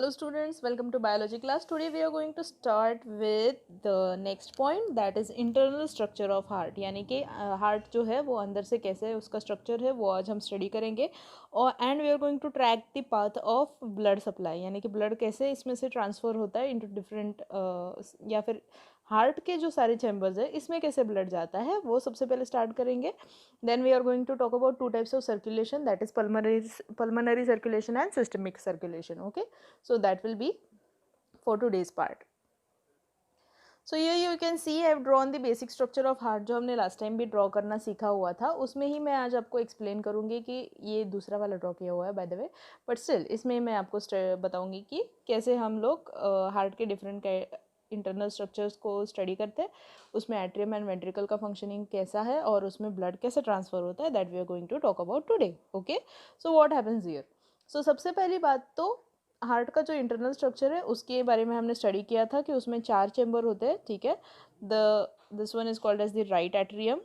Hello students, welcome to biology class. Today we are going to start with the next point, that is internal structure of heart. यानी कि heart जो है वो अंदर से कैसे उसका स्ट्रक्चर है वो आज हम स्टडी करेंगे. और and we are going to track the path of blood supply, यानी कि ब्लड कैसे इसमें से ट्रांसफ़र होता है इनटू डिफरेंट या फिर हार्ट के जो सारे चैम्बर्स है इसमें कैसे ब्लड जाता है वो सबसे पहले स्टार्ट करेंगे. Then we are going to talk about two types of circulation, that is pulmonary circulation and systemic circulation. Okay, so that will be for today's part. So here you can see I have drawn the basic structure of heart, जो हमने last time भी draw करना सीखा हुआ था उसमें ही मैं आज आपको explain करूँगी कि ये दूसरा वाला draw किया हुआ है by the way, but still इसमें मैं आपको बताऊँगी कि कैसे हम लोग heart के different इंटरनल स्ट्रक्चर्स को स्टडी करते हैं, उसमें एट्रियम एंड वेंट्रिकल का फंक्शनिंग कैसा है और उसमें ब्लड कैसे ट्रांसफ़र होता है, that we are going to talk about today. Okay, so what happens here. So सबसे पहली बात तो हार्ट का जो इंटरनल स्ट्रक्चर है उसके बारे में हमने स्टडी किया था कि उसमें 4 चैम्बर होते हैं. ठीक है, this one is called as the right atrium.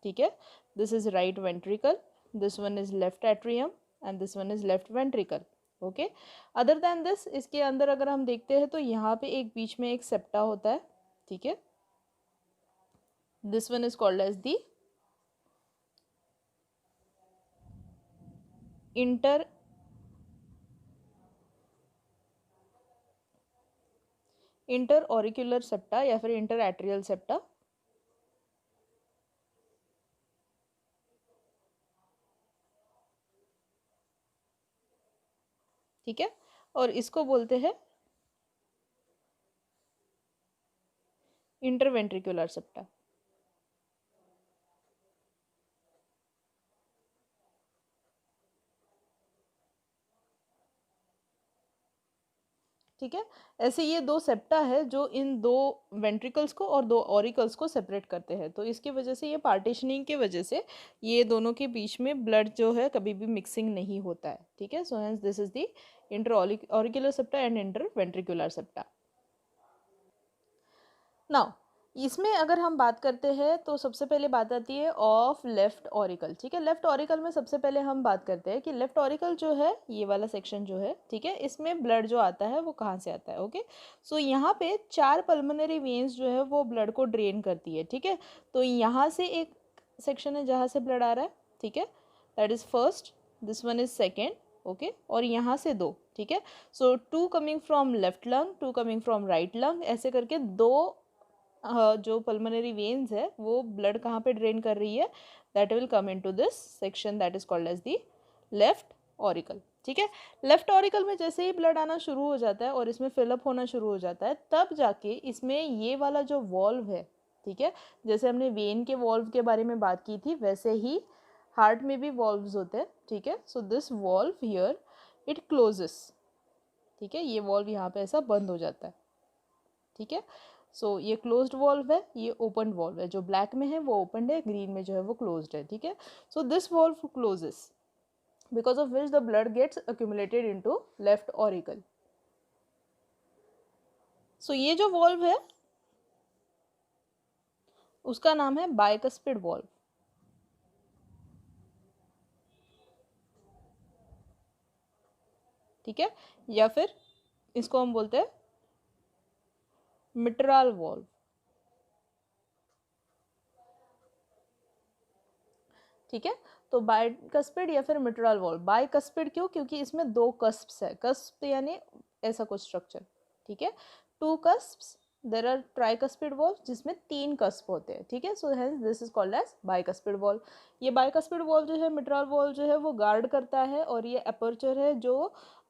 ठीक है, this is right ventricle, this one is left atrium and this one is left ventricle. Okay, other than this इसके अंदर अगर हम देखते हैं तो यहाँ पे एक बीच में एक सेप्टा होता है. ठीक है, this one is called as the inter auricular septa या फिर इंटर एट्रियल सेप्टा. ठीक है, और इसको बोलते हैं इंटरवेंट्रिकुलर सेप्टा. ठीक है, ऐसे ये दो सेप्टा है जो इन दो वेंट्रिकल्स को और दो ऑरिकल्स को सेपरेट करते हैं. तो इसकी वजह से ये पार्टीशनिंग की वजह से ये दोनों के बीच में ब्लड जो है कभी भी मिक्सिंग नहीं होता है. ठीक है, so hence this is the inter auricular septa and inter ventricular septa. Now इसमें अगर हम बात करते हैं तो सबसे पहले बात आती है ऑफ लेफ्ट ऑरिकल. ठीक है, लेफ्ट ऑरिकल में सबसे पहले हम बात करते हैं कि लेफ्ट ऑरिकल जो है ये वाला सेक्शन जो है, ठीक है, इसमें ब्लड जो आता है वो कहाँ से आता है. ओके, सो यहाँ पे 4 पल्मोनरी वेन्स जो है वो ब्लड को ड्रेन करती है. ठीक है, तो यहाँ से एक सेक्शन है जहाँ से ब्लड आ रहा है. ठीक है, that is first, this one is second. Okay, और यहाँ से 2. ठीक है, सो 2 coming from left lung, 2 coming from right lung, ऐसे करके 2 जो पल्मोनरी वेन्स है वो ब्लड कहाँ पे ड्रेन कर रही है, that will come into this section that is called as the left auricle. ठीक है, लेफ्ट ऑरिकल में जैसे ही ब्लड आना शुरू हो जाता है और इसमें फिलअप होना शुरू हो जाता है तब जाके इसमें ये वाला जो वॉल्व है, ठीक है, जैसे हमने वेन के वॉल्व के बारे में बात की थी वैसे ही हार्ट में भी वॉल्व्स होते हैं. ठीक है, so this valve here it closes. ठीक है, ये वॉल्व यहाँ पे ऐसा बंद हो जाता है. ठीक है, सो ये क्लोज्ड वॉल्व है, ये ओपन वॉल्व है. जो ब्लैक में है वो ओपन है, ग्रीन में जो है वो क्लोज्ड है. ठीक है, so this valve closes because of which the blood gets accumulated into left auricle. So ये जो वॉल्व है उसका नाम है बाइकस्पिड वॉल्व. ठीक है, या फिर इसको हम बोलते हैं मिट्रल वॉल्व. ठीक है, तो बाइकस्पिड या फिर मिट्रल वॉल्व. बाइकस्पिड क्यों, क्योंकि इसमें 2 कस्प्स है. कस्प यानी ऐसा कुछ स्ट्रक्चर. ठीक है, 2 cusps, there are tricuspid valve जिसमें 3 कस्प होते हैं. ठीक है, so hence this is called as bicuspid valve. ये बाइकस्पिड वॉल्व जो है, मिट्रल वॉल्व जो है वो गार्ड करता है और ये अपर्चर है जो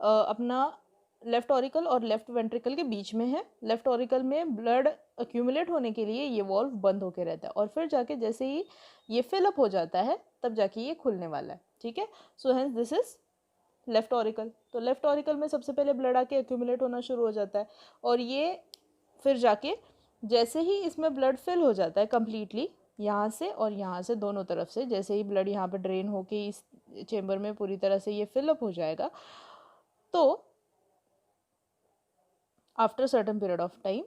अपना लेफ्ट ऑरिकल और लेफ्ट वेंट्रिकल के बीच में है. लेफ्ट ऑरिकल में ब्लड अक्यूमुलेट होने के लिए ये वॉल्व बंद होकर रहता है और फिर जाके जैसे ही ये फिलअप हो जाता है तब जाके ये खुलने वाला है. ठीक है, so hence this is left auricle. तो लेफ्ट ऑरिकल में सबसे पहले ब्लड आके अक्यूमुलेट होना शुरू हो जाता है और ये फिर जाके जैसे ही इसमें ब्लड फिल हो जाता है कम्प्लीटली, यहाँ से और यहाँ से दोनों तरफ से, जैसे ही ब्लड यहाँ पर ड्रेन होके इस चेम्बर में पूरी तरह से ये फिलअप हो जाएगा तो after a certain period of time,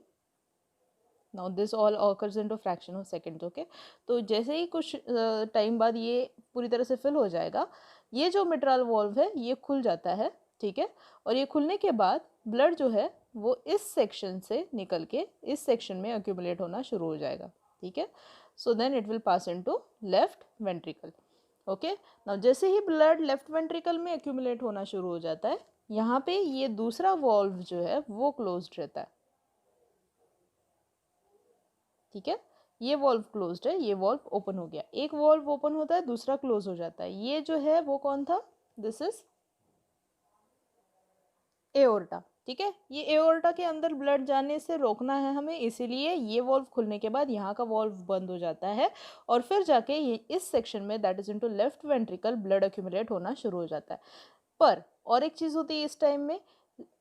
now this all occurs into fraction of seconds. okay, तो जैसे ही कुछ टाइम बाद ये पूरी तरह से फिल हो जाएगा, ये जो मिट्रल वॉल्व है ये खुल जाता है ठीक है। और ये खुलने के बाद ब्लड जो है वो इस सेक्शन से निकल के इस सेक्शन में अक्यूमुलेट होना शुरू हो जाएगा, ठीक है। So then it will pass into left ventricle. Okay, now जैसे ही ब्लड लेफ्ट वेंट्रिकल में अक्यूमुलेट होना शुरू हो जाता है, यहाँ पे ये दूसरा वॉल्व जो है वो क्लोज्ड रहता है, ठीक है। ये वॉल्व क्लोज्ड है, ये वॉल्व ओपन हो गया। एक वॉल्व ओपन होता है, दूसरा क्लोज हो जाता है। ये जो है वो कौन था? दिस इज एओर्टा, ठीक है। ये एओर्टा के अंदर ब्लड जाने से रोकना है हमें, इसीलिए ये वॉल्व खुलने के बाद यहाँ का वॉल्व बंद हो जाता है और फिर जाके ये इस सेक्शन में that is into left ventricle blood accumulate होना शुरू हो जाता है। पर और एक चीज़ होती है इस टाइम में,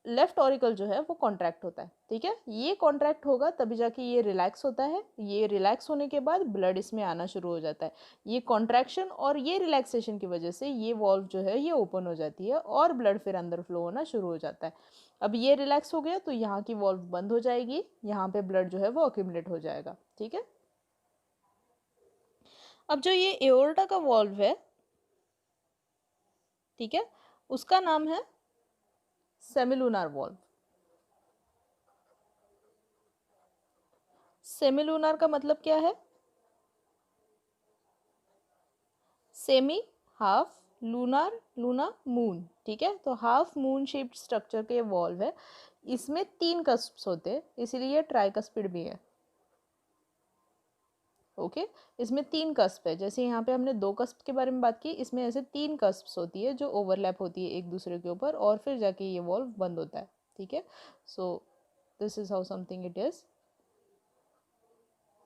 लेफ्ट ऑरिकल जो है वो कॉन्ट्रैक्ट होता है, ठीक है। ये कॉन्ट्रैक्ट होगा तभी जाके ये रिलैक्स होता है। ये रिलैक्स होने के बाद ब्लड इसमें आना शुरू हो जाता है। ये कॉन्ट्रैक्शन और ये रिलैक्सेशन की वजह से ये वॉल्व जो है ये ओपन हो जाती है और ब्लड फिर अंदर फ्लो होना शुरू हो जाता है। अब ये रिलैक्स हो गया तो यहाँ की वॉल्व बंद हो जाएगी, यहाँ पे ब्लड जो है वो अक्यूमुलेट हो जाएगा, ठीक है। अब जो ये एओर्टा का वॉल्व है, ठीक है, उसका नाम है सेमिलुनार वॉल्व। सेमिलुनार का मतलब क्या है? Semi, half, lunar, Luna, moon, ठीक है। तो हाफ मून शेप्ड स्ट्रक्चर के वॉल्व है। इसमें 3 कस्प्स होते हैं, इसीलिए ट्राइकस्पिड भी है। ओके, इसमें 3 कस्प है। जैसे यहाँ पे हमने 2 कस्प के बारे में बात की, इसमें ऐसे 3 कस्प्स होती है जो ओवरलैप होती है एक दूसरे के ऊपर और फिर जाके ये वॉल्व बंद होता है, ठीक है। So this is how something it is,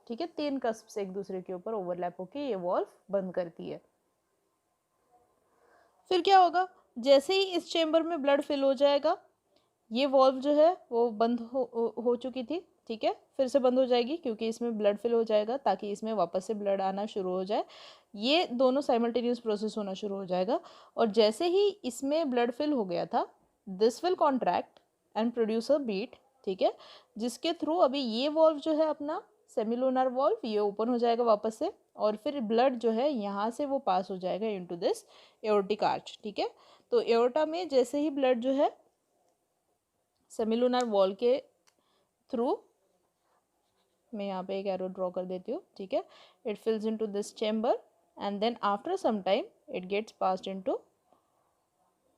ठीक है। 3 कस्प से एक दूसरे के ऊपर ओवरलैप होके ये वॉल्व बंद करती है। फिर क्या होगा? जैसे ही इस चेम्बर में ब्लड फिल हो जाएगा, ये वॉल्व जो है वो बंद हो चुकी थी, ठीक है, फिर से बंद हो जाएगी क्योंकि इसमें ब्लड फिल हो जाएगा ताकि इसमें वापस से ब्लड आना शुरू हो जाए। ये दोनों साइमल्टेनियस प्रोसेस होना शुरू हो जाएगा। और जैसे ही इसमें ब्लड फिल हो गया था, this will contract and produce a beat, ठीक है, जिसके थ्रू अभी ये वॉल्व जो है अपना सेमिलुनर वॉल्व ये ओपन हो जाएगा वापस से और फिर ब्लड जो है यहाँ से वो पास हो जाएगा इनटू दिस एओर्टिक आर्च, ठीक है। तो एओर्टा में जैसे ही ब्लड जो है सेमिलुनर वॉल के थ्रू, मैं यहाँ पे एक एरो ड्रॉ कर देती हूँ, ठीक है, it fills into this chamber and then after some time it gets passed into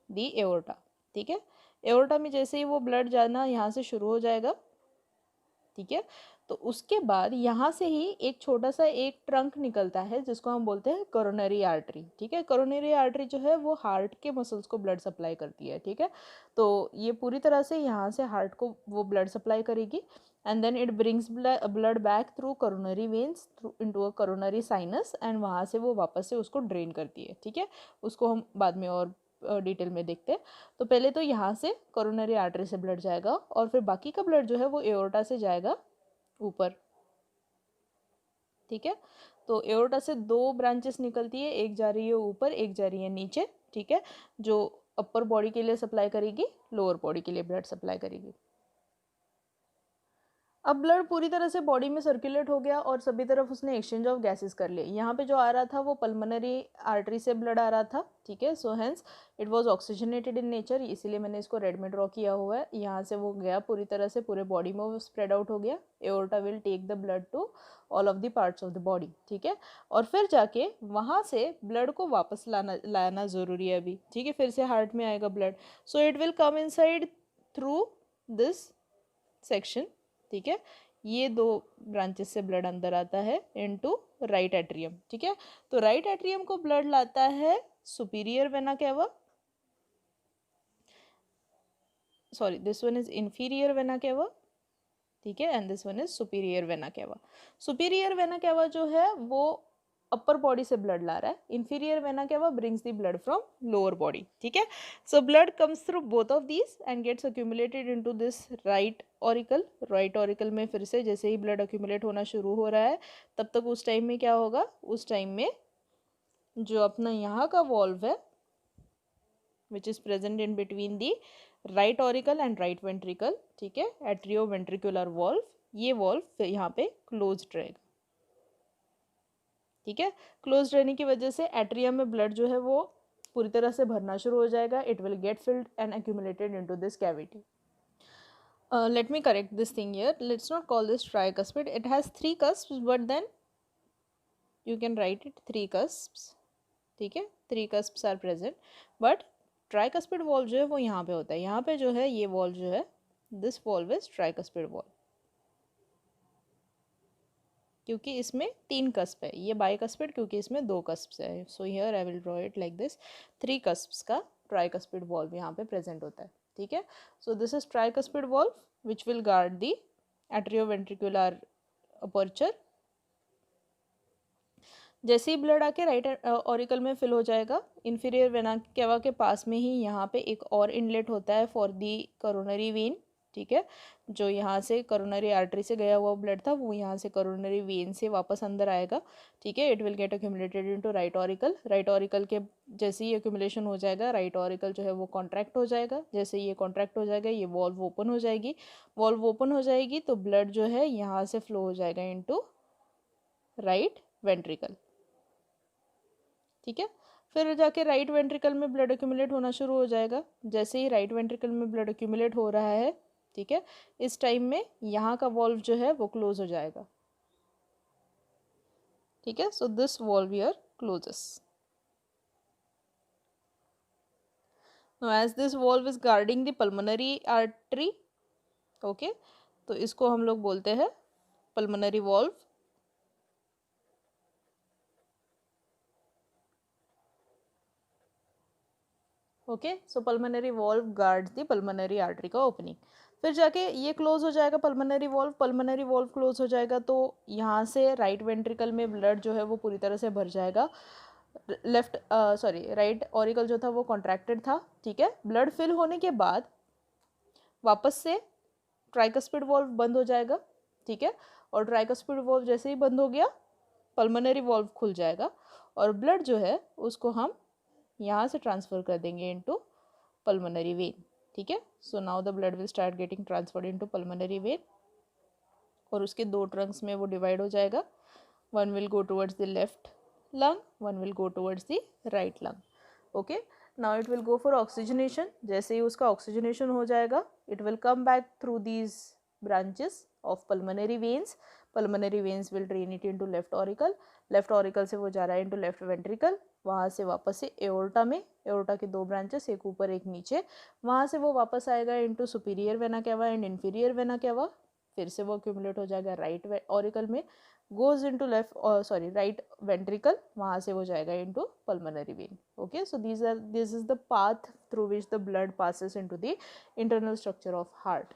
the aorta, ठीक है। एओर्टा में जैसे ही वो ब्लड जाना यहाँ से शुरू हो जाएगा, ठीक है, तो उसके बाद यहाँ से ही एक छोटा सा एक ट्रंक निकलता है जिसको हम बोलते हैं कोरोनरी आर्टरी, ठीक है। कोरोनरी आर्टरी जो है वो हार्ट के मसल्स को ब्लड सप्लाई करती है, ठीक है। तो ये पूरी तरह से यहाँ से हार्ट को वो ब्लड सप्लाई करेगी and then it brings blood back through coronary veins through into a coronary sinus and वहाँ से वो वापस से उसको ड्रेन करती है, ठीक है। उसको हम बाद में और डिटेल में देखते हैं। तो पहले तो यहाँ से कोरोनरी आर्टरी से ब्लड जाएगा और फिर बाकी का ब्लड जो है वो एओर्टा से जाएगा ऊपर, ठीक है। तो एओर्टा से 2 ब्रांचेस निकलती है, एक जा रही है ऊपर, एक जा रही है नीचे, ठीक है, जो अपर बॉडी के लिए सप्लाई करेगी, लोअर बॉडी के लिए ब्लड सप्लाई करेगी। अब ब्लड पूरी तरह से बॉडी में सर्कुलेट हो गया और सभी तरफ उसने एक्सचेंज ऑफ गैसेस कर लिए। यहाँ पे जो आ रहा था वो पल्मोनरी आर्टरी से ब्लड आ रहा था, ठीक है। So hence it was oxygenated in nature, इसीलिए मैंने इसको रेड में ड्रॉ किया हुआ है। यहाँ से वो गया पूरी तरह से पूरे बॉडी में वो स्प्रेड आउट हो गया। Aorta will take the blood to all of the parts of the body, ठीक है। और फिर जाके वहाँ से ब्लड को वापस लाना ज़रूरी है अभी, ठीक है। फिर से हार्ट में आएगा blood, so it will come inside through this section, ठीक है। ये 2 ब्रांचेस से ब्लड अंदर आता है इनटू राइट एट्रियम, ठीक है। तो राइट एट्रियम को ब्लड लाता है superior vena cava, sorry this one is inferior vena cava, ठीक है, and this one is superior vena cava. Superior vena cava जो है वो अपर बॉडी से ब्लड ला रहा है, inferior vena cava brings the blood from lower body, ठीक है। So blood comes through both of these and gets accumulated into this right auricle. Right auricle में फिर से जैसे ही ब्लड अक्यूमुलेट होना शुरू हो रहा है तब तक उस टाइम में क्या होगा, उस टाइम में जो अपना यहाँ का वॉल्व है which is present in between the right auricle and right ventricle, ठीक है, एट्रियो वेंट्रिकुलर वॉल्व, ये वॉल्व यहाँ पे क्लोज रहेगा, ठीक है। क्लोज रहने की वजह से एट्रियम में ब्लड जो है वो पूरी तरह से भरना शुरू हो जाएगा. It will gate filled and accumulated into this cavity. Let me correct this thing here. Let's not call this tricuspid. It has 3 cusps, but then you can write it 3 cusps. ठीक है, 3 cusps are present. But tricuspid valve जो है वो यहाँ पे होता है. यहाँ पे जो है ये valve जो है, this valve is tricuspid valve. क्योंकि इसमें 3 cusp है. ये bicuspid क्योंकि इसमें 2 cusps है. So here I will draw it like this. 3 cusps का tricuspid valve यहाँ पे present होता है. ठीक है. So this is tricuspid valve which will guard the atrioventricular aperture. जैसे ही ब्लड आके राइट ऑरिकल में फिल हो जाएगा, इन्फीरियर वेना केवा के पास में ही यहाँ पे एक और इनलेट होता है फॉर दी करोनरी वेन. ठीक है, जो यहाँ से करोनरी आर्टरी से गया हुआ ब्लड था वो यहाँ से करोनरी वेन से वापस अंदर आएगा. ठीक है, it will get accumulated into right auricle. Right auricle के जैसे ही एक्यूमुलेशन हो जाएगा, राइट ऑरिकल जो है वो कॉन्ट्रैक्ट हो जाएगा. जैसे ये कॉन्ट्रैक्ट हो जाएगा, ये वॉल्व ओपन हो जाएगी. वॉल्व ओपन हो जाएगी तो ब्लड जो है यहाँ से फ्लो हो जाएगा इनटू राइट वेंट्रिकल. ठीक है, फिर जाके राइट वेंट्रिकल में ब्लड एक्यूमुलेट होना शुरू हो जाएगा. जैसे ही राइट वेंट्रिकल में ब्लड एक्यूमुलेट हो रहा है, ठीक है, इस टाइम में यहाँ का वॉल्व जो है वो क्लोज हो जाएगा. ठीक है, so this valve here closes. Now as this valve is guarding the pulmonary artery, okay, तो इसको हम लोग बोलते हैं pulmonary valve. Okay, so pulmonary valve guards the pulmonary artery का ओपनिंग. फिर जाके ये क्लोज हो जाएगा pulmonary valve. Pulmonary valve close हो जाएगा तो यहाँ से राइट वेंट्रिकल में ब्लड जो है वो पूरी तरह से भर जाएगा. लेफ्ट राइट ऑरिकल जो था वो कॉन्ट्रैक्टेड था. ठीक है, ब्लड फिल होने के बाद वापस से ट्राइकस्पिड वॉल्व बंद हो जाएगा. ठीक है, और ट्राइकस्पिड वॉल्व जैसे ही बंद हो गया, पल्मोनरी वॉल्व खुल जाएगा और ब्लड जो है उसको हम यहाँ से ट्रांसफ़र कर देंगे इनटू पल्मोनरी वेन. ठीक है, so now the blood will start getting transferred into pulmonary vein और उसके 2 ट्रंक्स में वो डिवाइड हो जाएगा. One will go towards the left lung, one will go towards the right lung. Okay, now it will go for oxygenation. जैसे ही उसका oxygenation हो जाएगा, it will come back through these branches of pulmonary veins. Pulmonary veins will drain it into left auricle. Left auricle से वो जा रहा है इनटू लेफ्ट वेंट्रिकल. वहाँ से वापस से एओर्टा में, एओर्टा के 2 ब्रांचेस, एक ऊपर एक नीचे. वहाँ से वो वापस आएगा into superior vena cava and inferior vena cava. फिर से वो एक्यूमुलेट हो जाएगा राइट ऑरिकल में, गोज इनटू राइट वेंट्रिकल. वहाँ से वो जाएगा into pulmonary when. Okay, so this is the path through which the blood passes into the internal structure of heart.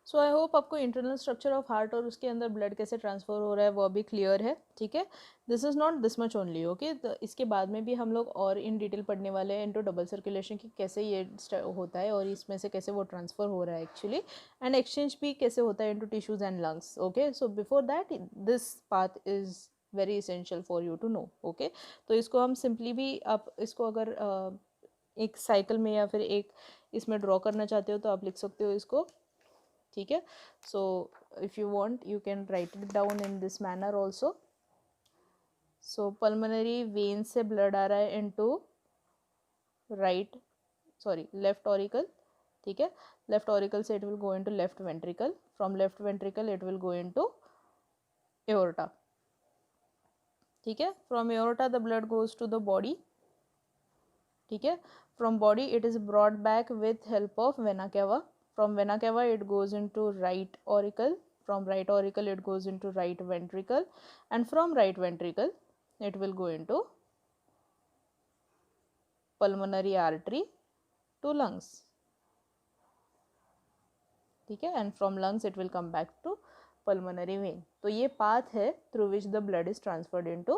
So I hope आपको इंटरनल स्ट्रक्चर ऑफ हार्ट और उसके अंदर blood कैसे transfer हो रहा है वो अभी क्लियर है. ठीक है, this is not this much only. Okay, तो इसके बाद में भी हम लोग और इन डिटेल पढ़ने वाले हैं इनटू डबल सर्कुलेशन की कैसे ये होता है और इसमें से कैसे वो ट्रांसफ़र हो रहा है एक्चुअली, एंड एक्सचेंज भी कैसे होता है into tissues and lungs. Okay, so before that this path is very essential for you to know. Okay, तो इसको हम सिंपली भी, आप इसको अगर एक साइकिल में या फिर एक इसमें ड्रॉ करना चाहते हो तो आप लिख सकते हो इसको. ठीक है, so if you want you can write it down in this manner also. So pulmonary vein से ब्लड आ रहा है इनटू लेफ्ट ऑरिकल. ठीक है, लेफ्ट ऑरिकल से it will go into left ventricle. From left ventricle it will go into aorta. ठीक है, from aorta the blood goes to the body. ठीक है, from body it is brought back with help of vena केवा. From vena cava it goes into right auricle. From right auricle it goes into right ventricle, and from right ventricle it will go into pulmonary artery to lungs. ठीक है, and from lungs it will come back to pulmonary vein. तो ये path है through which the blood is transferred into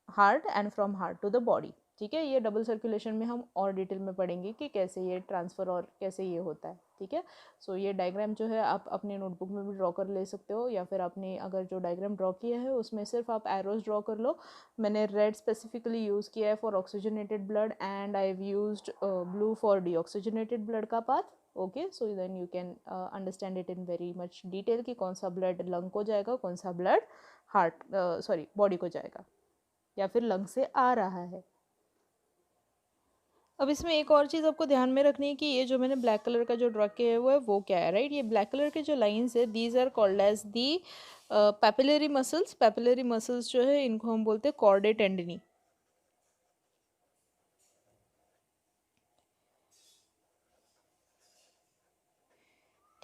heart and from heart to the body. ठीक है, ये double circulation में हम और डिटेल में पढ़ेंगे कि कैसे ये ट्रांसफ़र और कैसे ये होता है. ठीक है, सो ये डायग्राम जो है आप अपने नोटबुक में भी ड्रॉ कर ले सकते हो, या फिर आपने अगर जो डायग्राम ड्रॉ किया है उसमें सिर्फ आप एरोज ड्रॉ कर लो. मैंने रेड स्पेसिफिकली यूज़ किया है for oxygenated blood and I have used blue for deoxygenated blood का path. Okay, so then you can understand it in very much detail कि कौन सा ब्लड लंग को जाएगा, कौन सा ब्लड हार्ट बॉडी को जाएगा. या फिर लंग से आ रहा है। अब इसमें एक और चीज़ आपको ध्यान में रखनी है कि ये जो मैंने ब्लैक कलर का जो ड्रा किया हुआ है वो क्या है, राइट। ये ब्लैक कलर के जो लाइंस है these are called as the papillary muscles. Papillary muscles जो है इनको हम बोलते हैं कॉर्डे टेंडनी।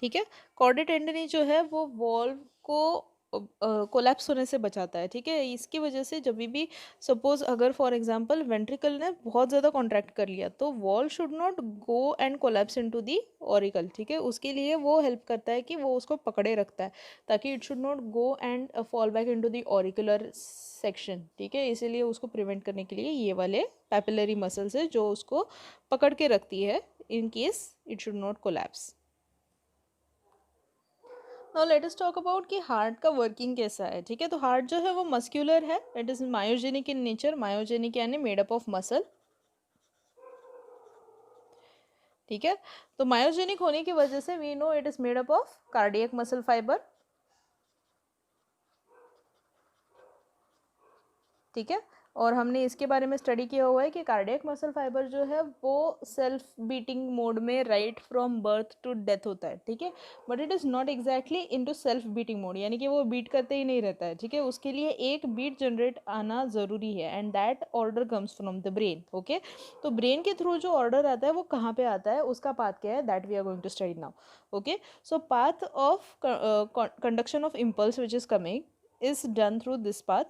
ठीक है, कॉर्डे टेंडनी जो है वो वॉल्व को कोलैप्स होने से बचाता है। ठीक है, इसकी वजह से जब भी सपोज अगर फॉर एग्जांपल वेंट्रिकल ने बहुत ज़्यादा कॉन्ट्रैक्ट कर लिया तो wall should not go and collapse into the auricle. ठीक है, उसके लिए वो हेल्प करता है कि वो उसको पकड़े रखता है ताकि it should not go and fall back into the auricular section. ठीक है, इसीलिए उसको प्रिवेंट करने के लिए ये वाले पैपिलरी मसल्स है जो उसको पकड़ के रखती है in case it should not collapse. Now let us talk about कि हार्ट का वर्किंग कैसा है। ठीक है, तो हार्ट जो है वो मस्क्यूलर है, it is myogenic in nature. Myogenic यानी मेड अप ऑफ मसल। ठीक है, तो मायोजेनिक होने की वजह से we know it is made up of cardiac muscle fibre. ठीक है, और हमने इसके बारे में स्टडी किया हुआ है कि कार्डियक मसल फाइबर जो है वो सेल्फ बीटिंग मोड में right from birth to death होता है। ठीक है, but it is not exactly into self beating mode, यानी कि वो बीट करते ही नहीं रहता है। ठीक है, उसके लिए एक बीट जनरेट आना ज़रूरी है and that order comes from the brain. Okay, तो ब्रेन के थ्रू जो ऑर्डर आता है वो कहाँ पे आता है, उसका पाथ क्या है, that we are going to study now. Okay, so path of conduction of impulse which is coming is done through this path.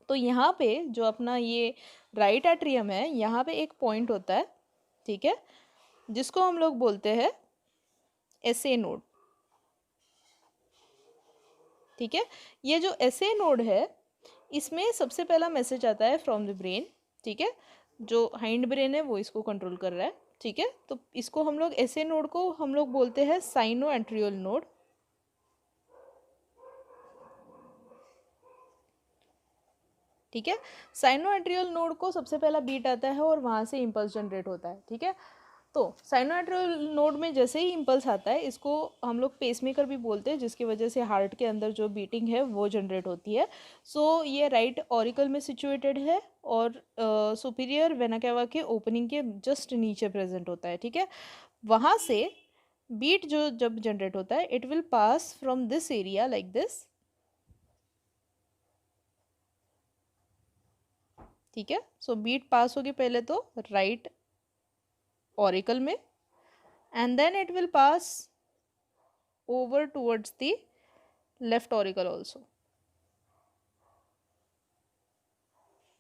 तो यहाँ पे जो अपना ये राइट एट्रियम है यहाँ पे एक पॉइंट होता है। ठीक है, जिसको हम लोग बोलते हैं एसए नोड। ठीक है, ये जो एसए नोड है इसमें सबसे पहला मैसेज आता है फ्रॉम द ब्रेन। ठीक है, जो हाइंड ब्रेन है वो इसको कंट्रोल कर रहा है। ठीक है, तो इसको हम लोग एसए नोड को हम लोग बोलते हैं साइनो एंट्रियोल नोड। ठीक है, साइनो एंट्रियोल नोड को सबसे पहला बीट आता है और वहाँ से इम्पल्स जनरेट होता है। ठीक है, तो साइनो एंट्रियोल नोड में जैसे ही इम्पल्स आता है इसको हम लोग पेसमेकर भी बोलते हैं, जिसकी वजह से हार्ट के अंदर जो बीटिंग है वो जनरेट होती है। सो ये राइट ऑरिकल में सिचुएटेड है और सुपीरियर वेना कैवा के ओपनिंग के जस्ट नीचे प्रेजेंट होता है। ठीक है, वहाँ से बीट जो जब जनरेट होता है it will pass from this area like this. ठीक है, सो बीट पास होगी पहले तो राइट ऑरिकल में and then it will pass over towards the left auricle also.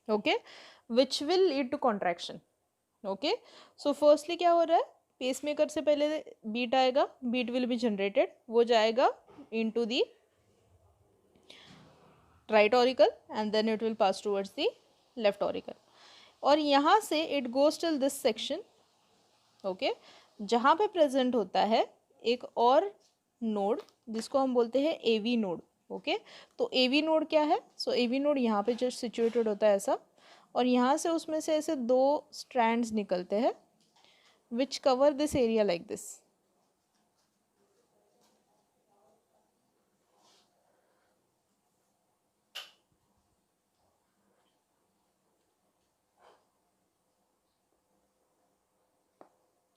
Okay, which will lead to contraction. Okay, so firstly क्या हो रहा है, पेसमेकर से पहले बीट आएगा, बीट विल बी जनरेटेड, वो जाएगा into the right auricle and then it will pass towards the left auricle और यहाँ से it goes till this section. Okay, जहाँ पे प्रेजेंट होता है एक और नोड जिसको हम बोलते हैं एवी नोड। ओके, तो एवी नोड क्या है, सो एवी नोड यहाँ पे जस्ट सिचुएटेड होता है ऐसा और यहाँ से उसमें से ऐसे दो स्ट्रैंड्स निकलते हैं which cover this area like this.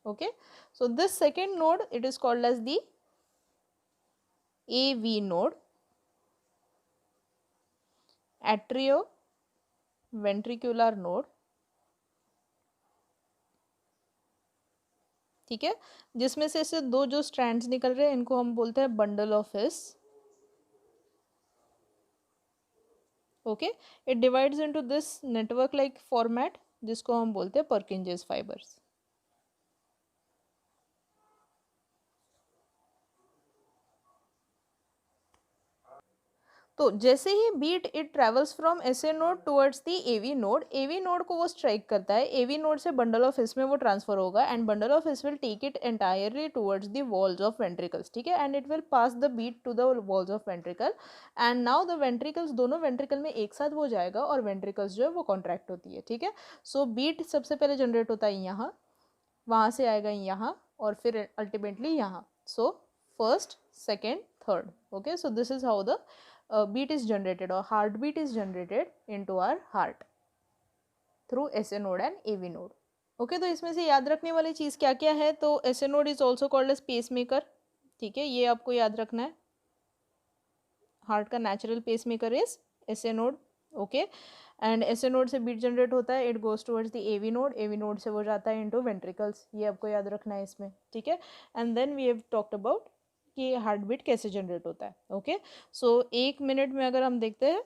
Okay, so this second node it is called as the AV node, atrioventricular node। ठीक है, जिसमें से ऐसे दो जो स्ट्रैंड्स निकल रहे हैं इनको हम बोलते हैं bundle of His. Okay, it divides into this network like format जिसको हम बोलते हैं पर्किंजेस फाइबर्स। तो जैसे ही beat it travels from SA node towards the AV node को वो स्ट्राइक करता है, एवी नोड से बंडल ऑफ हिस में वो ट्रांसफर होगा and bundle of His will take it entirely towards the walls of ventricles. ठीक है, and it will pass the beat to the walls of ventricle and now the ventricles दोनों ventricle में एक साथ वो जाएगा और वेंट्रिकल्स जो है वो कॉन्ट्रैक्ट होती है। ठीक है, सो बीट सबसे पहले जनरेट होता है यहाँ, वहाँ से आएगा यहाँ और फिर अल्टीमेटली यहाँ। So first second third. Okay, so this is how the beat is generated or heartbeat is generated into our heart through SA node and AV node. Okay तो इसमें से याद रखने वाली चीज़ क्या क्या है, तो SA node is also called as pacemaker, ठीक है, ये आपको याद रखना है. हार्ट का natural pacemaker is SA node. Okay and SA node से बीट जनरेट होता है, it goes towards the AV node, AV node से वो जाता है इनटू वेंट्रिकल्स, ये आपको याद रखना है इसमें, ठीक है. And then we have talked about कि हार्ट बीट कैसे जनरेट होता है. ओके सो 1 मिनट में अगर हम देखते हैं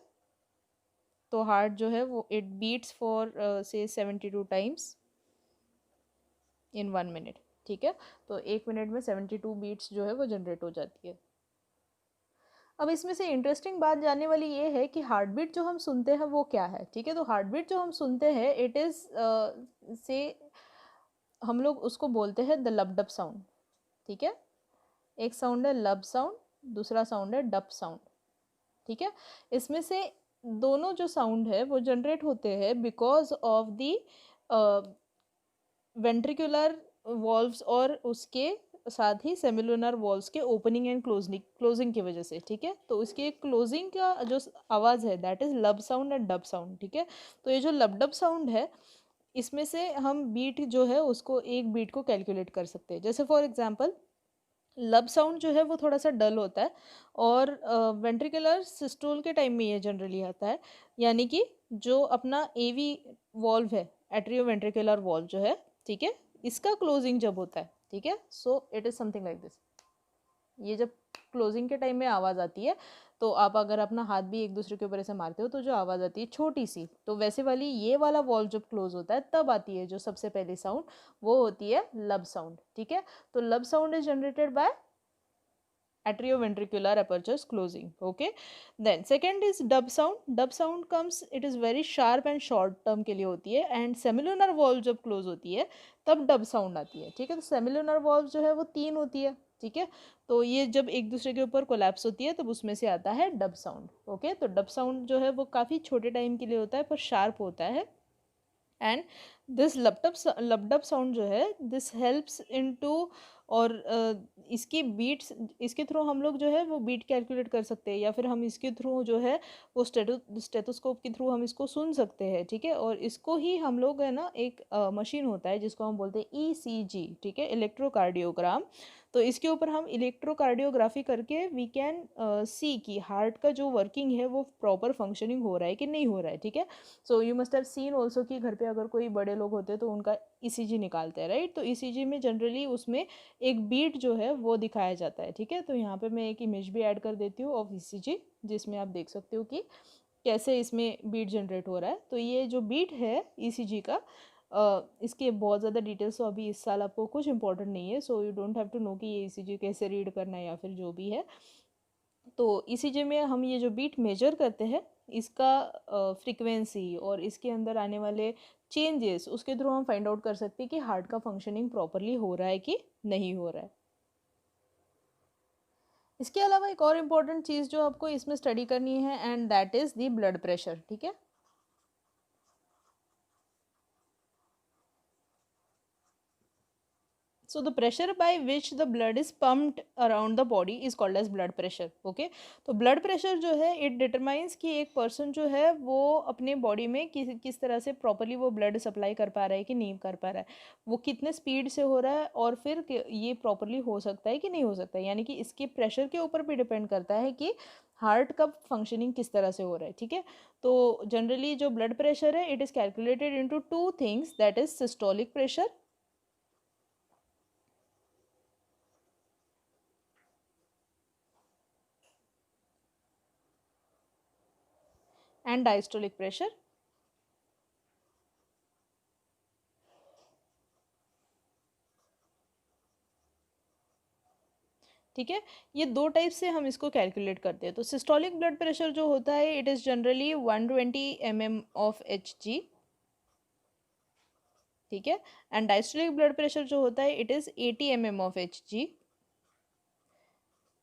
तो हार्ट जो है वो इट बीट्स फॉर से 72 टाइम्स इन 1 मिनट, ठीक है. तो 1 मिनट में 72 बीट्स जो है वो जनरेट हो जाती है. अब इसमें से इंटरेस्टिंग बात जानने वाली ये है कि हार्ट बीट जो हम सुनते हैं वो क्या है, ठीक है. तो हार्ट बीट जो हम सुनते हैं इट इज़ से हम लोग उसको बोलते हैं द लब डब साउंड, ठीक है. एक साउंड है लब साउंड, दूसरा साउंड है डब साउंड, ठीक है. इसमें से दोनों जो साउंड है वो जनरेट होते हैं because of the ventricular valves और उसके साथ ही सेमिलुनर वॉल्व्स के ओपनिंग एंड क्लोजिंग की वजह से, ठीक है. तो इसके क्लोजिंग का जो आवाज़ है दैट इज़ लब साउंड एंड डब साउंड, ठीक है. तो ये जो लब डब साउंड है इसमें से हम बीट जो है उसको एक बीट को कैलकुलेट कर सकते हैं. जैसे फॉर एग्जांपल लब साउंड जो है वो थोड़ा सा डल होता है और वेंट्रिकुलर सिस्टोल के टाइम में ये जनरली आता है, यानी कि जो अपना एवी वॉल्व है एट्रियो वेंट्रिकुलर वॉल्व जो है, ठीक है, इसका क्लोजिंग जब होता है, ठीक है. So it is something like this. ये जब क्लोजिंग के टाइम में आवाज़ आती है तो आप अगर अपना हाथ भी एक दूसरे के ऊपर ऐसे मारते हो तो जो आवाज़ आती है छोटी सी, तो वैसे वाली ये वाला वॉल्व जब क्लोज होता है तब आती है जो सबसे पहली साउंड, वो होती है लब साउंड, ठीक है. तो लब sound is generated by atrioventricular apertures closing. Okay, then second is dub sound. Dub sound comes, it is very sharp and short term के लिए होती है एंड सेमिलुनर वॉल्व जब क्लोज होती है तब डब साउंड आती है, ठीक है. तो सेमिलुनर वॉल्व जो है वो 3 होती है, ठीक है. तो ये जब एक दूसरे के ऊपर कोलैप्स होती है तब उसमें से आता है डब साउंड. ओके तो डब साउंड जो है वो काफ़ी छोटे टाइम के लिए होता है पर शार्प होता है. एंड दिस लपडप साउंड जो है दिस हेल्प्स इनटू और इसकी बीट्स, इसके थ्रू हम लोग जो है वो बीट कैलकुलेट कर सकते हैं या फिर हम इसके थ्रू जो है वो स्टेथोस्कोप के थ्रू हम इसको सुन सकते हैं, ठीक है. और इसको ही हम लोग है ना एक मशीन होता है जिसको हम बोलते हैं ECG, ठीक है, इलेक्ट्रोकार्डियोग्राम. तो इसके ऊपर हम इलेक्ट्रोकार्डियोग्राफी करके वी कैन सी कि हार्ट का जो वर्किंग है वो प्रॉपर फंक्शनिंग हो रहा है कि नहीं हो रहा है, ठीक है. So you must have seen also कि घर पे अगर कोई बड़े लोग होते हैं तो उनका ECG निकालते हैं, राइट. तो ECG में जनरली उसमें एक बीट जो है वो दिखाया जाता है, ठीक है. तो यहाँ पे मैं एक इमेज भी ऐड कर देती हूँ ऑफ ECG जिसमें आप देख सकते हो कि कैसे इसमें बीट जनरेट हो रहा है. तो ये जो बीट है ECG का इसके बहुत ज़्यादा डिटेल्स तो अभी इस साल आपको कुछ इंपॉर्टेंट नहीं है, so you don't have to know कि ये ECG कैसे रीड करना है या फिर जो भी है. तो ECG में हम ये जो बीट मेजर करते हैं इसका फ्रीक्वेंसी और इसके अंदर आने वाले चेंजेस उसके थ्रू हम फाइंड आउट कर सकते हैं कि हार्ट का फंक्शनिंग प्रॉपरली हो रहा है कि नहीं हो रहा है. इसके अलावा एक और इम्पॉर्टेंट चीज़ जो आपको इसमें स्टडी करनी है and that is the blood pressure, ठीक है. So the pressure by which the blood is pumped around the body is called as blood pressure. Okay, तो blood pressure जो है it determines कि एक person जो है वो अपने body में किस तरह से properly वो blood supply कर पा रहा है कि नहीं कर पा रहा है, वो कितने speed से हो रहा है और फिर ये properly हो सकता है कि नहीं हो सकता है, यानी कि इसके pressure के ऊपर भी depend करता है कि हार्ट का फंक्शनिंग किस तरह से हो रहा है, ठीक है. तो जनरली जो ब्लड प्रेशर है it is calculated into 2 things, that is systolic pressure and diastolic pressure. ठीक है, ये 2 टाइप से हम इसको कैलकुलेट करते हैं. तो सिस्टोलिक ब्लड प्रेशर जो होता है it is generally 120 mm of Hg, ठीक है. एंड डायस्टोलिक ब्लड प्रेशर जो होता है it is 80 mm of Hg.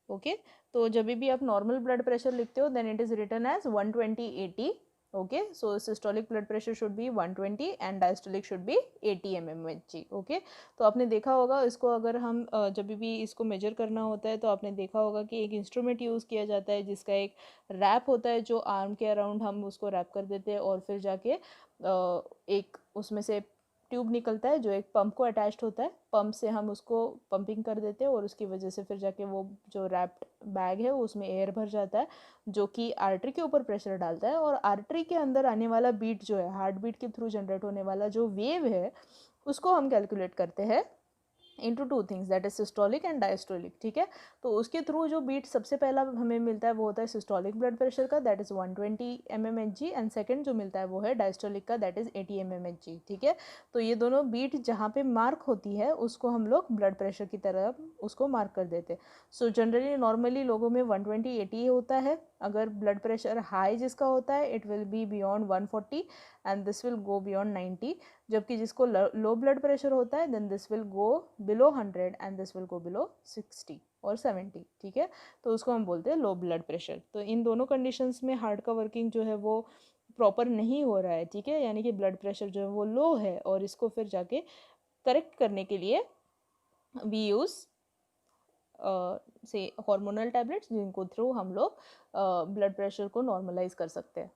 Okay, तो जब भी आप नॉर्मल ब्लड प्रेशर लिखते हो then it is written as 120/80. Okay, so systolic blood pressure should be 120 and diastolic should be 80 mmHg। Okay, तो आपने देखा होगा इसको, अगर हम जब भी इसको मेजर करना होता है तो आपने देखा होगा कि एक इंस्ट्रूमेंट यूज़ किया जाता है जिसका एक रैप होता है, जो आर्म के अराउंड हम उसको रैप कर देते हैं और फिर जाके एक उसमें से ट्यूब निकलता है जो एक पंप को अटैच्ड होता है, पंप से हम उसको पंपिंग कर देते हैं और उसकी वजह से फिर जाके वो जो रैप्ड बैग है उसमें एयर भर जाता है, जो कि आर्टरी के ऊपर प्रेशर डालता है, और आर्टरी के अंदर आने वाला बीट जो है, हार्ट बीट के थ्रू जनरेट होने वाला जो वेव है उसको हम कैलकुलेट करते हैं into two things, that is systolic and diastolic. ठीक है, तो उसके थ्रू जो बीट सबसे पहला हमें मिलता है वो होता है सिस्टोलिक ब्लड प्रेशर का, that is 120 mmHg, and second जो मिलता है वो है डायस्टोलिक का, दैट इज 80 mmHg। ठीक है, तो ये दोनों बीट जहाँ पे मार्क होती है उसको हम लोग ब्लड प्रेशर की तरह उसको मार्क कर देते हैं। सो जनरली नॉर्मली लोगों में 120-80 होता है, अगर ब्लड प्रेशर हाई जिसका होता है it will be beyond 140 and this will go beyond 90, जबकि जिसको लो ब्लड प्रेशर होता है then this will go below 100 and this will go below 60 और 70। ठीक है, तो उसको हम बोलते हैं लो ब्लड प्रेशर। तो इन दोनों कंडीशंस में हार्ट का वर्किंग जो है वो प्रॉपर नहीं हो रहा है। ठीक है, यानी कि ब्लड प्रेशर जो है वो लो है, और इसको फिर जाके करेक्ट करने के लिए वी यूज़ से हार्मोनल टैबलेट्स, जिनको थ्रू हम लोग ब्लड प्रेशर को नॉर्मलाइज कर सकते हैं।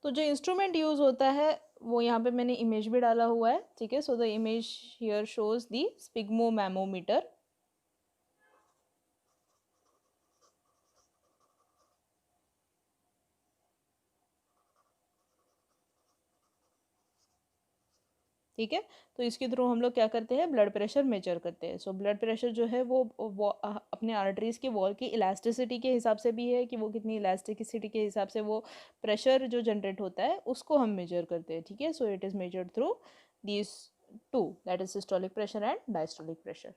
तो जो इंस्ट्रूमेंट यूज़ होता है वो यहाँ पे मैंने इमेज भी डाला हुआ है। ठीक है, so the image here shows the sphygmomanometer. ठीक है, तो इसके थ्रू हम लोग क्या करते हैं, ब्लड प्रेशर मेजर करते हैं। सो ब्लड प्रेशर जो है वो अपने आर्टरीज की वॉल की इलास्टिसिटी के हिसाब से भी है कि वो कितनी इलास्टिसिटी के हिसाब से वो प्रेशर जो जनरेट होता है उसको हम मेजर करते हैं। ठीक है, so it is measured through these two, that is systolic pressure and diastolic pressure.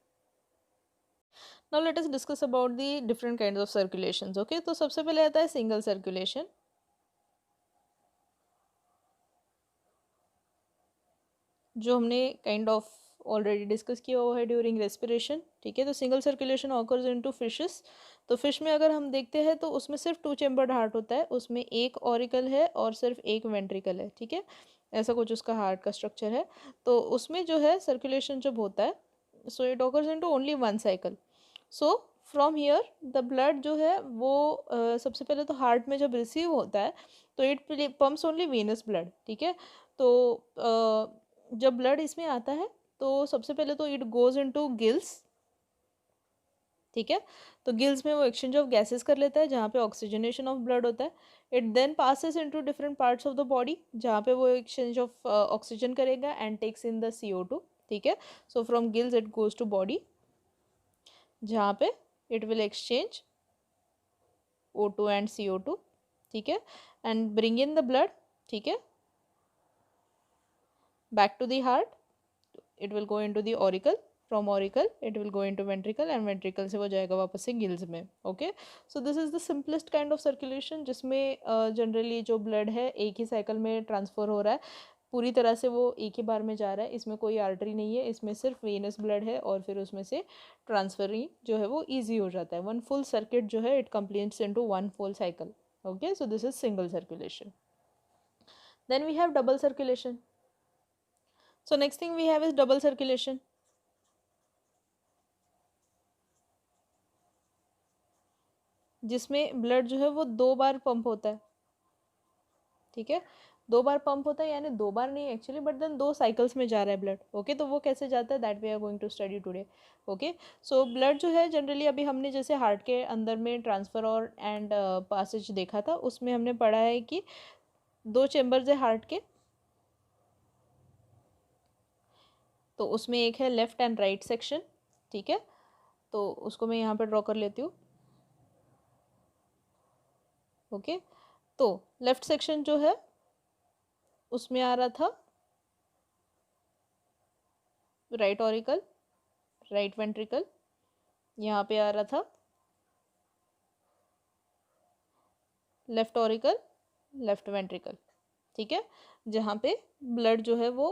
Now let us discuss about the different kinds of circulations. Okay, तो सबसे पहले आता है सिंगल सर्कुलेशन, जो हमने काइंड ऑफ ऑलरेडी डिस्कस किया हुआ है ड्यूरिंग रेस्पिरेशन। ठीक है, तो single circulation occurs into fishes. तो फिश में अगर हम देखते हैं तो उसमें सिर्फ 2 चेम्बर्ड हार्ट होता है, उसमें एक ऑरिकल है और सिर्फ एक वेंट्रिकल है। ठीक है, ऐसा कुछ उसका हार्ट का स्ट्रक्चर है। तो उसमें जो है सर्कुलेशन जब होता है, so it occurs into only one cycle. So from here the blood जो है वो सबसे पहले तो हार्ट में जब रिसीव होता है तो it pumps only venous blood. ठीक है, तो जब ब्लड इसमें आता है तो सबसे पहले तो इट गोज इनटू गिल्स। ठीक है, तो गिल्स में वो एक्सचेंज ऑफ गैसेस कर लेता है जहाँ पे ऑक्सीजनेशन ऑफ ब्लड होता है। It then passes into different parts of the body जहाँ पे वो एक्सचेंज ऑफ ऑक्सीजन करेगा and takes in the CO2। ठीक है, so from gills it goes to body जहाँ पे it will exchange O2 and CO2। ठीक है, and bring in the blood. ठीक है, back to the heart, it will go into the auricle, from auricle it will go into ventricle and ventricle से वो जाएगा वापस से गिल्स में। Okay, so this is the simplest kind of circulation, जिसमें generally जो ब्लड है एक ही साइकिल में ट्रांसफर हो रहा है, पूरी तरह से वो एक ही बार में जा रहा है, इसमें कोई आर्टरी नहीं है, इसमें सिर्फ वेनस ब्लड है और फिर उसमें से ट्रांसफरिंग जो है वो ईजी हो जाता है। वन फुल सर्किट जो है it completes into one full cycle. Okay, so this is single circulation. Then we have double circulation. So next thing we have is double circulation, जिसमें ब्लड जो है वो 2 बार पंप होता है। ठीक है, 2 बार पंप होता है, यानी 2 बार नहीं एक्चुअली, बट देन 2 साइकिल्स में जा रहा है ब्लड। ओके, तो वो कैसे जाता है that we are going to study today. Okay, so blood जो है जनरली अभी हमने जैसे हार्ट के अंदर में ट्रांसफर और एंड पासेज देखा था, उसमें हमने पढ़ा है कि 2 चेम्बर्स है हार्ट के, तो उसमें एक है लेफ्ट एंड राइट सेक्शन। ठीक है, तो उसको मैं यहाँ पर ड्रॉ कर लेती हूँ। ओके, तो लेफ्ट सेक्शन जो है उसमें आ रहा था राइट ऑरिकल, राइट वेंट्रिकल, यहाँ पे आ रहा था लेफ्ट ऑरिकल, लेफ्ट वेंट्रिकल। ठीक है, जहाँ पे ब्लड जो है वो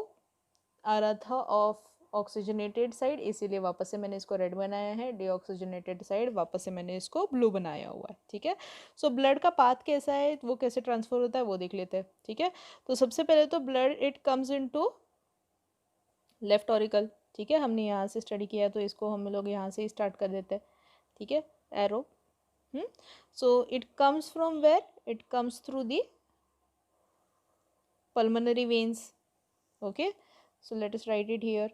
आ रहा था ऑफ ऑक्सीजनेटेड साइड, इसीलिए वापस से मैंने इसको रेड बनाया है, डीऑक्सीजनेटेड साइड वापस से मैंने इसको ब्लू बनाया हुआ है, ठीक है। सो ब्लड का पाथ कैसा है, वो कैसे ट्रांसफर होता है वो देख लेते हैं, ठीक है। तो सबसे पहले तो blood it comes into left auricle, ठीक है, हमने यहाँ से स्टडी किया तो इसको हम लोग यहाँ से ही स्टार्ट कर देते हैं, ठीक है, arrow. So it comes from where, it comes through the pulmonary veins, okay, so let us write it here.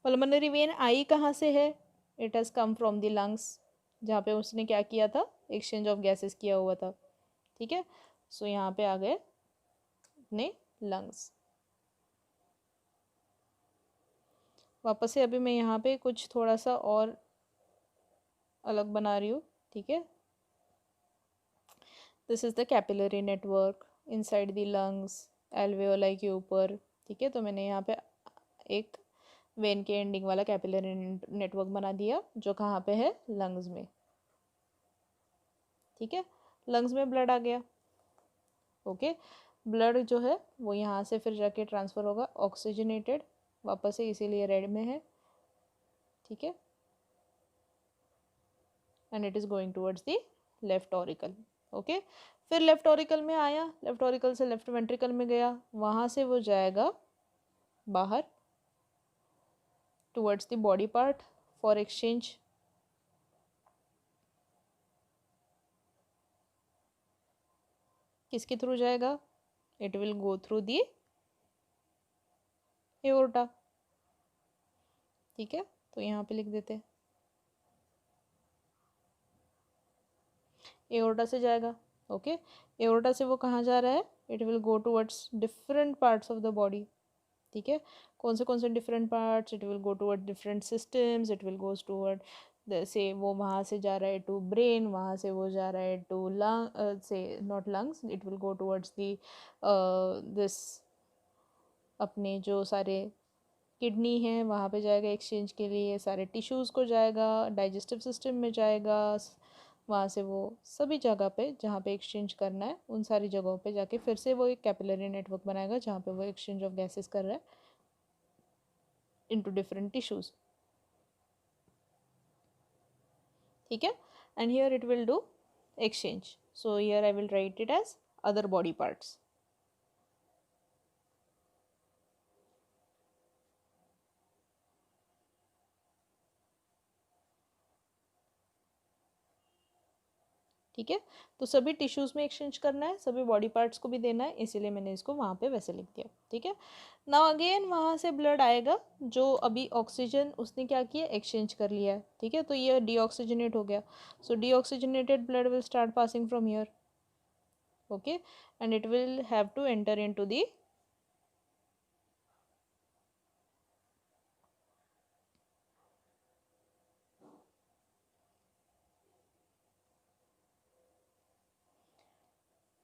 Pulmonary vein आई कहाँ से है, it has come from the lungs, जहाँ पे उसने क्या किया था, एक्सचेंज ऑफ गैसेस किया हुआ था, ठीक है। सो यहाँ पे आ गए अपने लंग्स। वापस से अभी मैं यहाँ पे कुछ थोड़ा सा और अलग बना रही हूँ, ठीक है। This is the capillary network inside the lungs, alveoli के ऊपर, ठीक है। तो मैंने यहाँ पे एक वेन के एंडिंग वाला कैपिलरी नेटवर्क बना दिया जो कहाँ पे है, लंग्स में, ठीक है। लंग्स में ब्लड आ गया, ओके। ब्लड जो है वो यहाँ से फिर जाके ट्रांसफ़र होगा ऑक्सीजनेटेड वापस से, इसीलिए रेड में है, ठीक है, and it is going towards the left auricle, okay. फिर लेफ्ट ऑरिकल में आया, लेफ्ट ऑरिकल से लेफ्ट वेंट्रिकल में गया, वहाँ से वो जाएगा बाहर towards the body part for exchange, किसके थ्रू जाएगा, it will go through the aorta, ठीक है। तो यहाँ पे लिख देते हैं एओर्टा से जाएगा, ओके। एओर्टा से वो कहाँ जा रहा है, it will go towards different parts of the body, ठीक है। कौन से different parts, it will go toward different systems, it will goes toward से वो वहाँ से जा रहा है टू ब्रेन, वहाँ से वो जा रहा है टू लंग से not lungs, it will go towards the this अपने जो सारे किडनी है वहाँ पे जाएगा एक्सचेंज के लिए, सारे टिश्यूज़ को जाएगा, डाइजेस्टिव सिस्टम में जाएगा, वहाँ से वो सभी जगह पे जहाँ पे एक्सचेंज करना है उन सारी जगहों पे जाके फिर से वो एक कैपिलरी नेटवर्क बनाएगा जहाँ पे वो एक्सचेंज ऑफ गैसेस कर रहा है इनटू डिफरेंट टिश्यूज़, ठीक है। And here it will do exchange, so here I will write it as other body parts, ठीक है। तो सभी टिश्यूज़ में एक्सचेंज करना है, सभी बॉडी पार्ट्स को भी देना है, इसीलिए मैंने इसको वहाँ पे वैसे लिख दिया, ठीक है। नाउ अगेन वहाँ से ब्लड आएगा, जो अभी ऑक्सीजन उसने क्या किया, एक्सचेंज कर लिया है, ठीक है। तो ये डीऑक्सीजनेट हो गया, so deoxygenated blood will start passing from here, okay, and it will have to enter into the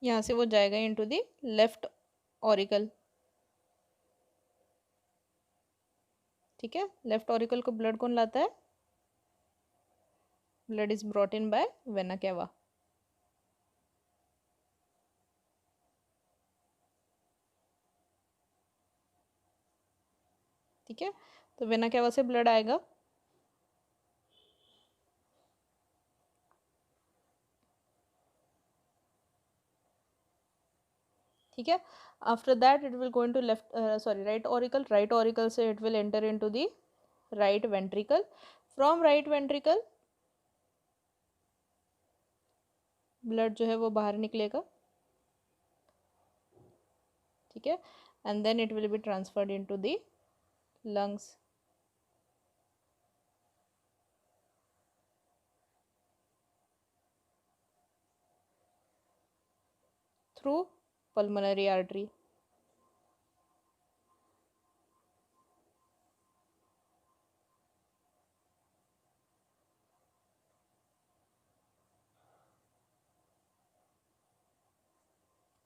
यहाँ से वो जाएगा इनटू दी लेफ्ट ऑरिकल, ठीक है। लेफ्ट ऑरिकल को ब्लड कौन लाता है, blood is brought in by vena cava, ठीक है। तो वेना केवा से ब्लड आएगा, ठीक है। After that it will go into left sorry right auricle से it will enter into the right ventricle, from right ventricle blood जो है वो बाहर निकलेगा, ठीक है, and then it will be transferred into the lungs, through pulmonary artery,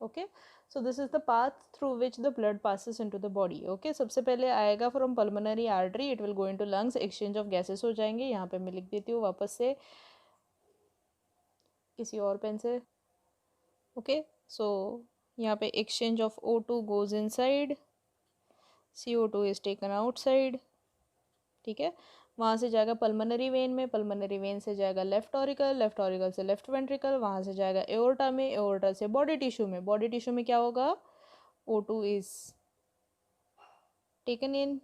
okay. So this is the path through which the blood passes into the body, okay. सबसे पहले आएगा from pulmonary artery, it will go into lungs, exchange of gases हो जाएंगे, यहाँ पे मैं लिख देती हूँ वापस से किसी और पेन से। ओके, सो यहाँ पे exchange of O2 goes inside, CO2 is taken outside, ठीक है। वहाँ से जाएगा पल्मोनरी वेन में, पल्मोनरी वेन से जाएगा लेफ्ट ऑरिकल, लेफ्ट ऑरिकल से लेफ्ट वेंट्रिकल, वहाँ से जाएगा एओर्टा में, एओर्टा से बॉडी टिश्यू में, बॉडी टिश्यू में क्या होगा, O2 is taken in,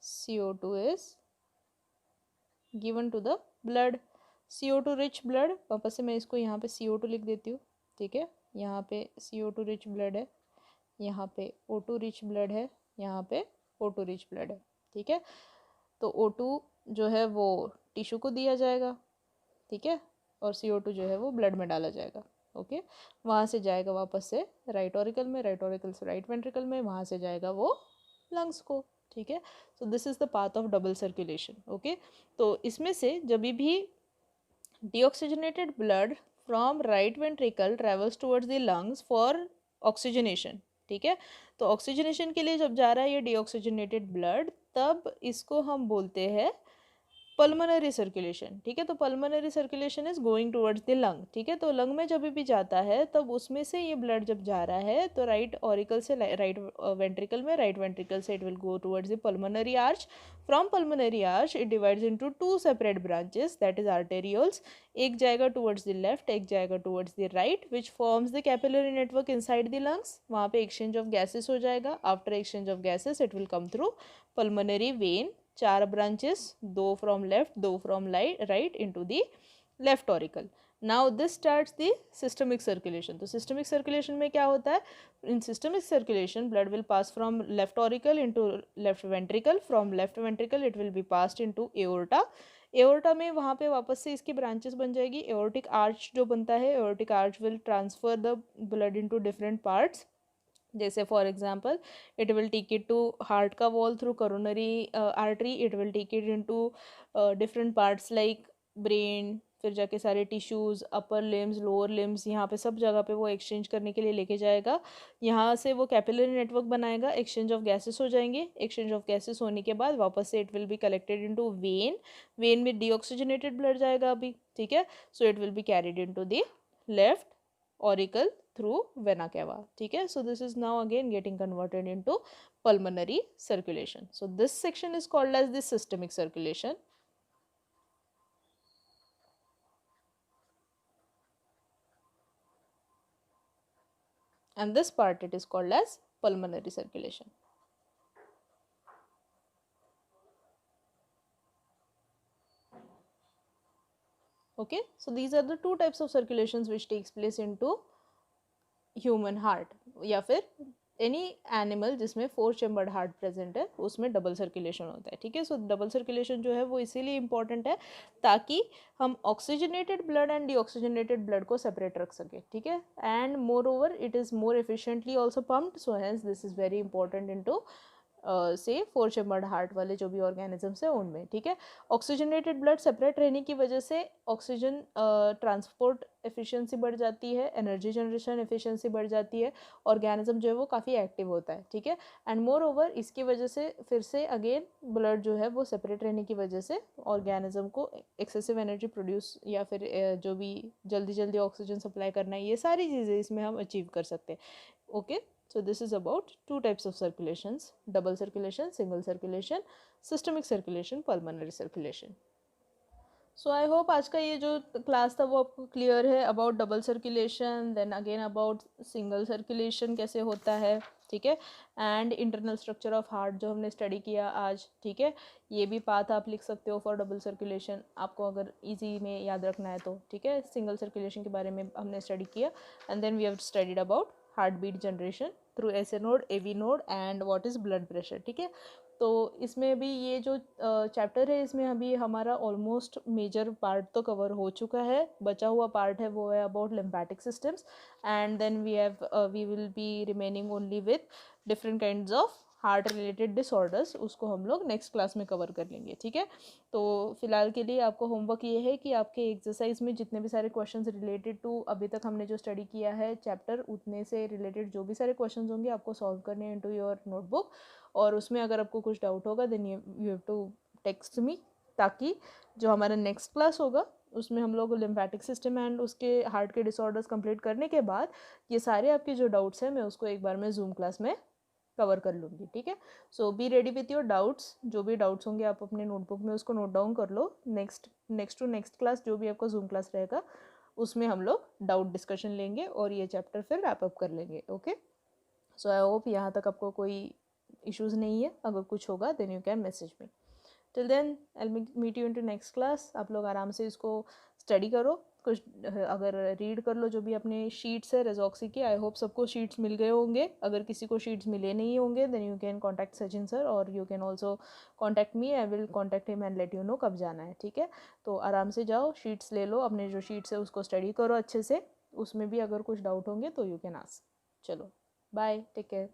CO2 is given to the blood, CO2 rich blood, वापस से मैं इसको यहाँ पे CO2 लिख देती हूँ, ठीक है। यहाँ पे CO2 रिच ब्लड है, यहाँ पे O2 रिच ब्लड है, यहाँ पे O2 रिच ब्लड है, ठीक है। तो O2 जो है वो टिश्यू को दिया जाएगा, ठीक है, और CO2 जो है वो ब्लड में डाला जाएगा, ओके। वहाँ से जाएगा वापस से राइट ऑरिकल में, राइट ऑरिकल से राइट वेंट्रिकल में, वहाँ से जाएगा वो लंग्स को, ठीक है। So this is the path of double circulation, okay. तो इसमें से जब भी deoxygenated blood from right ventricle travels towards the lungs for oxygenation, ठीक है। तो ऑक्सीजनेशन के लिए जब जा रहा है ये डीऑक्सीजनेटेड ब्लड, तब इसको हम बोलते हैं पल्मोनरी सर्कुलेशन, ठीक है। तो pulmonary circulation is going towards the lung, ठीक है। तो लंग में जब भी जाता है तब उसमें से ये ब्लड जब जा रहा है तो राइट ऑरिकल से राइट वेंट्रिकल में, राइट वेंट्रिकल से it will go towards the pulmonary arch, from pulmonary arch it divides into two separate branches, that is arterioles, एक जाएगा टुवर्ड्स द लेफ्ट, एक जाएगा towards the right, which forms the capillary network inside the lungs, वहाँ पे exchange of gases हो जाएगा, after exchange of gases it will come through pulmonary vein, चार branches, दो फ्रॉम लेफ्ट, दो from right into the left auricle. Now this starts the systemic circulation. तो systemic circulation में क्या होता है, in systemic circulation blood will pass from left auricle into left ventricle, from left ventricle it will be passed into aorta, aorta में वहाँ पे वापस से इसकी ब्रांचेस बन जाएगी, एओर्टिक आर्च जो बनता है, aortic arch will transfer the blood into different parts, जैसे for example it will take it to heart का wall through coronary artery, it will take it into different parts like brain, फिर जाके सारे tissues, upper limbs, lower limbs, यहाँ पे सब जगह पे वो एक्सचेंज करने के लिए लेके जाएगा। यहाँ से वो कैपिलरी नेटवर्क बनाएगा, एक्सचेंज ऑफ गैसेस हो जाएंगे, एक्सचेंज ऑफ गैसेस होने के बाद वापस से it will be collected into when, when में डीऑक्सीजनेटेड ब्लड जाएगा अभी, ठीक है। So it will be carried into the left auricle through vena cava, ठीक है। So this is now again getting converted into pulmonary circulation. So this section is called as the systemic circulation, and this part it is called as pulmonary circulation. Okay, so these are the two types of circulations which takes place into human heart, या फिर any animal जिसमें 4 chambered heart present है उसमें double circulation होता है, ठीक है। सो double circulation जो है वो इसीलिए इंपॉर्टेंट है ताकि हम oxygenated blood and deoxygenated blood को सेपरेट रख सके, ठीक है। And more over it is more efficiently also pumped, so hence this is very important into से 4 चैम्बर्ड हार्ट वाले जो भी ऑर्गेनिजम्स है उनमें, ठीक है। ऑक्सीजनेटेड ब्लड सेपरेट रहने की वजह से ऑक्सीजन ट्रांसपोर्ट एफिशिएंसी बढ़ जाती है, एनर्जी जनरेशन एफिशिएंसी बढ़ जाती है, ऑर्गेनिज्म जो है वो काफ़ी एक्टिव होता है, ठीक है। एंड मोर ओवर इसकी वजह से फिर से अगेन ब्लड जो है वो सेपरेट रहने की वजह से ऑर्गेनिज्म को एक्सेसिव एनर्जी प्रोड्यूस या फिर जो भी जल्दी जल्दी ऑक्सीजन सप्लाई करना है, ये सारी चीज़ें इसमें हम अचीव कर सकते हैं, okay. So this is about two types of circulations: double circulation, single circulation, systemic circulation, pulmonary circulation. So I hope आज का ये जो क्लास था वो आपको क्लियर है about double circulation, then again about single circulation कैसे होता है, ठीक है, and internal structure of heart जो हमने स्टडी किया आज, ठीक है। ये भी पाथ आप लिख सकते हो फॉर डबल सर्कुलेशन, आपको अगर इजी में याद रखना है तो, ठीक है। सिंगल सर्कुलेशन के बारे में हमने स्टडी किया, and then we have studied about heart beat generation through S A node, A V node, and what is blood pressure, ठीक है। तो इसमें भी ये जो चैप्टर है इसमें अभी हमारा ऑलमोस्ट मेजर पार्ट तो कवर हो चुका है, बचा हुआ पार्ट है वो है about lymphatic systems, and then we will be remaining only with different kinds of heart related disorders, उसको हम लोग नेक्स्ट क्लास में कवर कर लेंगे, ठीक है। तो फिलहाल के लिए आपको होमवर्क ये है कि आपके एक्सरसाइज में जितने भी सारे क्वेश्चंस रिलेटेड टू अभी तक हमने जो स्टडी किया है चैप्टर, उतने से रिलेटेड जो भी सारे क्वेश्चंस होंगे आपको सॉल्व करने इनटू योर नोटबुक, और उसमें अगर आपको कुछ डाउट होगा then you have to text me, ताकि जो हमारा नेक्स्ट क्लास होगा उसमें हम लोग लिम्फेटिक सिस्टम एंड उसके हार्ट के डिसऑर्डर्स कंप्लीट करने के बाद ये सारे आपके जो डाउट्स हैं मैं उसको एक बार में जूम क्लास में कवर कर लूँगी, ठीक है। So be ready with your doubts, जो भी डाउट्स होंगे आप अपने नोटबुक में उसको नोट डाउन कर लो। नेक्स्ट टू नेक्स्ट क्लास जो भी आपका जूम क्लास रहेगा उसमें हम लोग डाउट डिस्कशन लेंगे और ये चैप्टर फिर रैप अप कर लेंगे, ओके। सो आई होप यहाँ तक आपको कोई इश्यूज़ नहीं है, अगर कुछ होगा then you can message me. Till then I meet you in to next class. आप लोग आराम से इसको स्टडी करो, कुछ अगर रीड कर लो जो भी अपने शीट्स है रेजॉक्सी की। आई होप सबको शीट्स मिल गए होंगे, अगर किसी को शीट्स मिले नहीं होंगे then you can contact Sachin sir और you can also contact me, I will contact him and let you know कब जाना है, ठीक है। तो आराम से जाओ, शीट्स ले लो, अपने जो शीट्स है उसको स्टडी करो अच्छे से, उसमें भी अगर कुछ डाउट होंगे तो यू कैन आस्क। चलो बाय, टेक केयर।